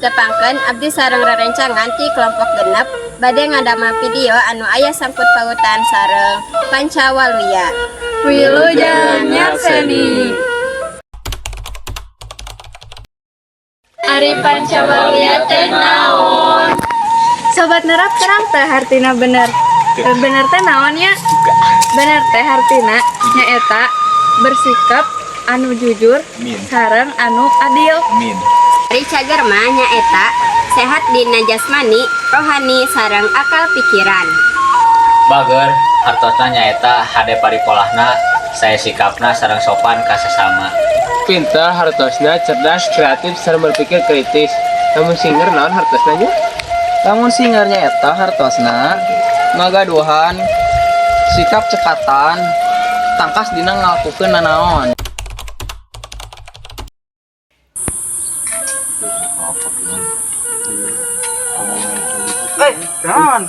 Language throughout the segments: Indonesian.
Tepangkeun abdi sareng rerencangan ti kelompok genep bade ngadamel video anu aya sangkut pautan sareng Pancawaluya. Wilujeng Nyakseni. Ari Pancawaluya teh naon? Sobat nerap terang teh hartina bener. Bener teh naon ya? Bener teh hartina nyaeta bersikap anu jujur sareng anu adil. Ari cager mah nyaeta sehat dina jasmani, rohani sareng akal pikiran. Bager hartosna nyaeta hade paripolahna, saya sikapna sareng sopan ka sesama. Pintar hartosna cerdas, kreatif, sareng berpikir kritis. Namun singer naon hartosna nya? Lamun singernya eta hartosna ngagaduhan, sikap cekatan, tangkas dina ngalakukeun nanaon. Naon?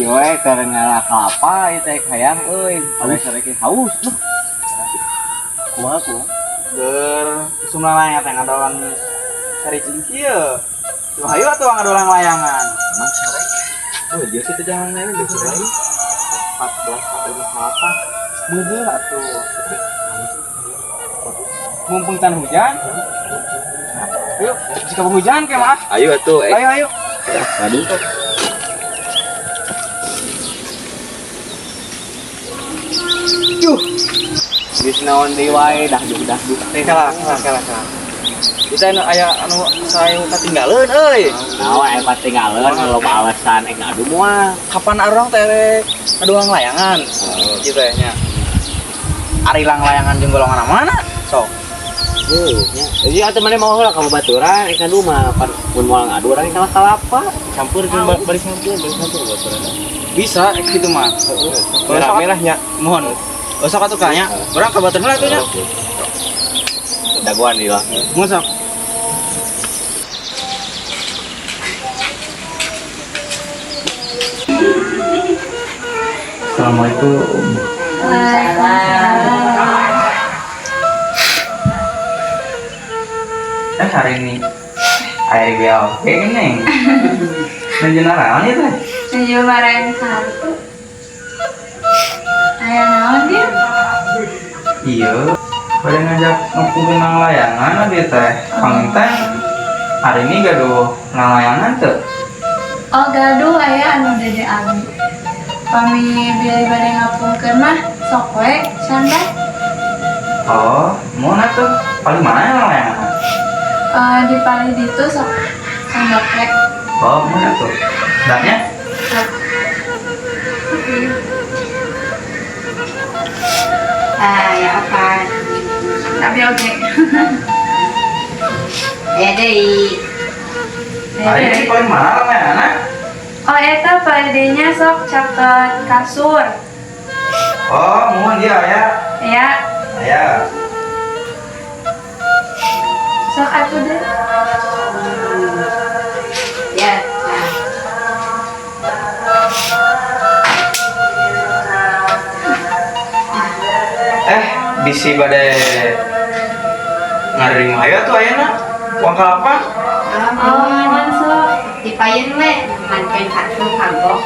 Ieu we keur ngalah kelapa ieu teh hayang euy, pada sareke haus. Kumaha ku? Ger sumlalaya teh ngadolan saricing kieu. Tuh hayu atuh ngadolan layangan. Emang sore. Oh, dia kita jangan main di sore. 14 sampai 28. Bener atuh. Mumpung tan hujan. Ayo, jika hujan ke mah. Ayo atuh, Ayo. Aduh. Geus naon deui wae dahduh. Teh kalah. Kita aya anu saeu katinggaleun euy. Naon aya patinggalan loba alasan ngadu moal. Kapan arang teh ngaduang layangan? Kitu teh nya. Arilang layangan jeung golongan mana? Sok. Nya. Jadi atuh maneh mau heula ka babaturan ngadu mah mun moal ngadu urang kalah kalapa. Campur jeung bari campur babaturan. Bisa kitu mah. Merah-merahnya mohon. Sok atuh kanya. Urang ka baturan heula atuh nya. Dagoan ieu lah. Mun sok. Assalamualaikum. Hari ini air biau kayak gini menjenaran itu Naju marahin satu. Aya naon dia? iya pada ngajak ngupungin nang layangan abi teh panginteng hari ini gaduh nang layangan tuh Oh gaduh aya anu dede abi. Pami biari bade ngapungkeun mah sok we sanda. oh mau tuh paling mana yang layangan Di pali ditu sok sanda we. oh mau tuh dannya Ya apa? Tapi oke. Ya deui. hari ini paling mana layangan Oh eta palidenya sok caket kasur. oh mau dia Ya, ya sok atuh deh. Ya. bisi badai ngaring ayo tuh ayeuna uang kalapa Oh, sok. Dipayeun we manten kartu kanggo.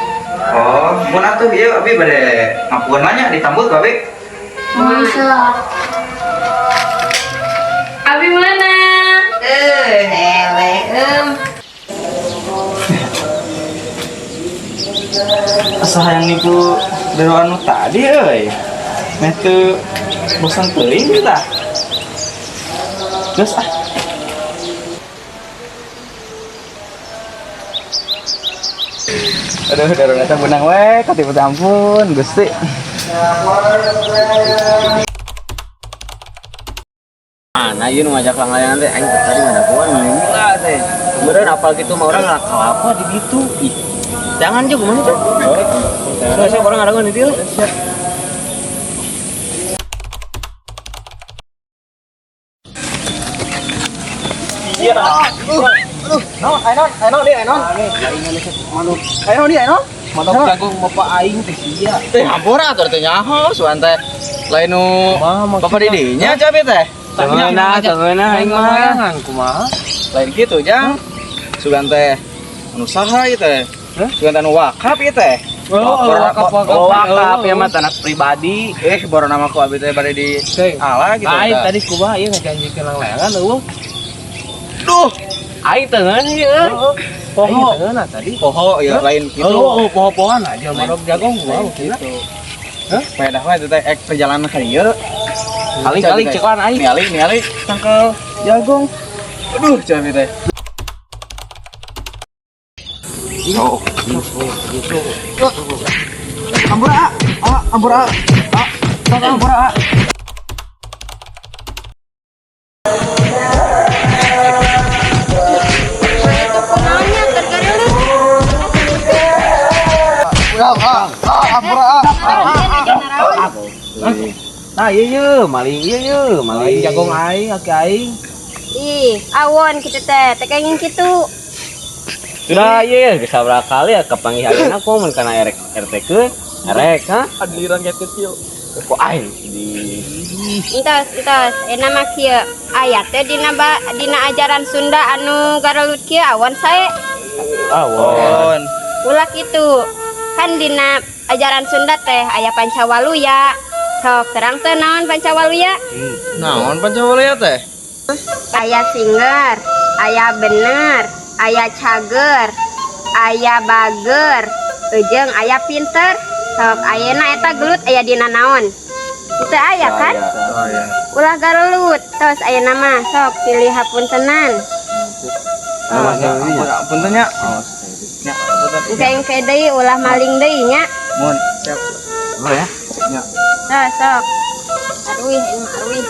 oh mun atuh ieu abi bade ngapukeun nanya ditambut babe Oh, sok. Abi mana? Asa hayang nipu dari anu tadi euy. Meh teu bosan teuing kita. Geus Aduh, darah eta benang we, katipu teh ampun, Gusti. Nah, ieu nu ngajak langlayangan teh aing tadi ngadaguan gila teh. Beneran apal gitu mah orang ngakal apa di ditu. Ih. Jangan juga kumaha tuh. Saya orang ngadaguan di dieu. Iya. Ayo dia, ayo. Manuk jagung bapak aing teh sia. Teh hampura atuh teh nyaho suan teh. Lain nu bapak didinya cabe teh. Tangeuna aing mah kumaha? Lain kitu jang. Sugan teh anu saha ieu teh? Sugan anu wakaf ieu teh. Wakaf ya mah tanah pribadi. Baru nama ku abi teh bade di ala gitu. Aing tadi kumaha ieu ngajanjikeun langlayangan eueuh. Duh, aing teungeun ieu. Poho tadi. Poho ya lain kitu. Poho-pohoan aja manuk jagung wow gitu. Pedah we teh ek perjalanan ka ieu. Kali-kali cekelan aing. Ningali tangkel jagung. Aduh, cabe teh. Ampura. Ampura. Nah, iya maling jagung aing, aki aing. Ih, awon kitu teh, teh kenging kitu. Sudah iya geus sabaraha kali ya kepanggih ayeuna ku mun kana RT keun. Erek ha? Adliran kayak kecil. Ku aing di Entos, nama kieu aya teh dina ajaran Sunda anu garelut kieu awon sae. awon. Ulah kitu. Kan dina ajaran Sunda teh aya Pancawaluya. Sok terang teh naon Pancawaluya? Naon Pancawaluya teh? Aya singer, aya bener, aya cager, aya bager, jeung aya pinter. Sok ayeuna eta gelut aya dina naon? Teu aya kan? Oh ya. Ulah garelut, tos ayeuna mah sok pilih hapuntenan. Puntennya. Engke deui ulah maling deui nya. Mun siap. Oh ya. Sok. Arwih, ini mah arwih.